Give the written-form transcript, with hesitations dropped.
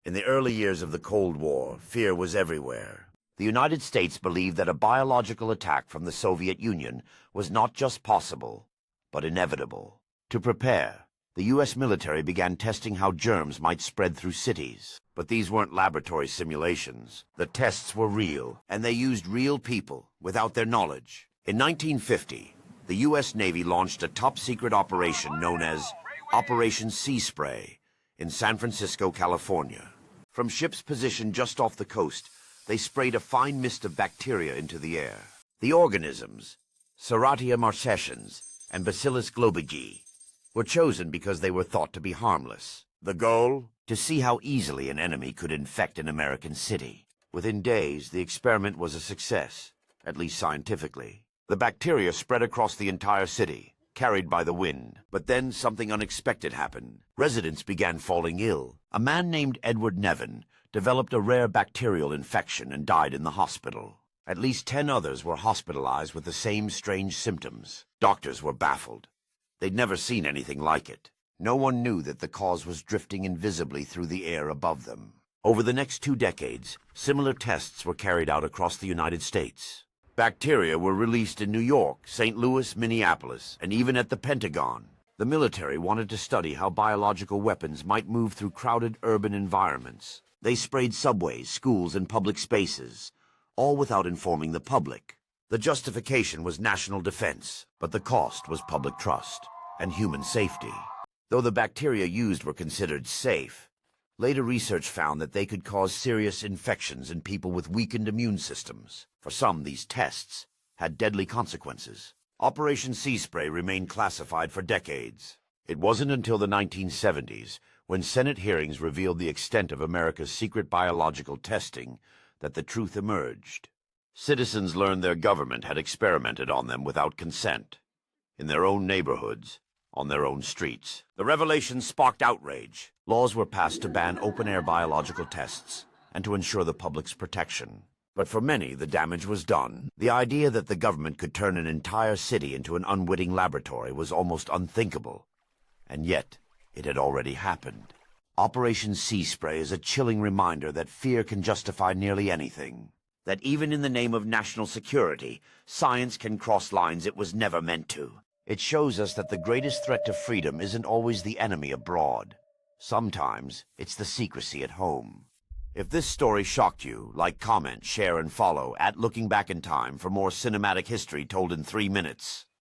In the early years of the Cold War, fear was everywhere. The United States believed that a biological attack from the Soviet Union was not just possible, but inevitable. To prepare, the U.S. military began testing how germs might spread through cities. But these weren't laboratory simulations. The tests were real, and they used real people without their knowledge. In 1950, the U.S. Navy launched a top-secret operation known as Operation Sea Spray in San Francisco, California. From ships positioned just off the coast, they sprayed a fine mist of bacteria into the air. The organisms, Serratia marcescens and Bacillus globigii, were chosen because they were thought to be harmless. The goal? To see how easily an enemy could infect an American city. Within days, the experiment was a success, at least scientifically. The bacteria spread across the entire city, carried by the wind. But then something unexpected happened. Residents began falling ill. A man named Edward Nevin developed a rare bacterial infection and died in the hospital. At least 10 others were hospitalized with the same strange symptoms. Doctors were baffled. They'd never seen anything like it. No one knew that the cause was drifting invisibly through the air above them. Over the next 2 decades, similar tests were carried out across the United States. Bacteria were released in New York, St. Louis, Minneapolis, and even at the Pentagon. The military wanted to study how biological weapons might move through crowded urban environments. They sprayed subways, schools, and public spaces, all without informing the public. The justification was national defense, but the cost was public trust and human safety. Though the bacteria used were considered safe, later research found that they could cause serious infections in people with weakened immune systems. For some, these tests had deadly consequences. Operation Sea Spray remained classified for decades. It wasn't until the 1970s, when Senate hearings revealed the extent of America's secret biological testing, that the truth emerged. Citizens learned their government had experimented on them without consent, in their own neighborhoods, on their own streets. The revelation sparked outrage. Laws were passed to ban open-air biological tests and to ensure the public's protection. But for many, the damage was done. The idea that the government could turn an entire city into an unwitting laboratory was almost unthinkable. And yet, it had already happened. Operation Sea Spray is a chilling reminder that fear can justify nearly anything. That even in the name of national security, science can cross lines it was never meant to. It shows us that the greatest threat to freedom isn't always the enemy abroad. Sometimes, it's the secrecy at home. If this story shocked you, like, comment, share, and follow @LookingBackInTime for more cinematic history told in 3 minutes.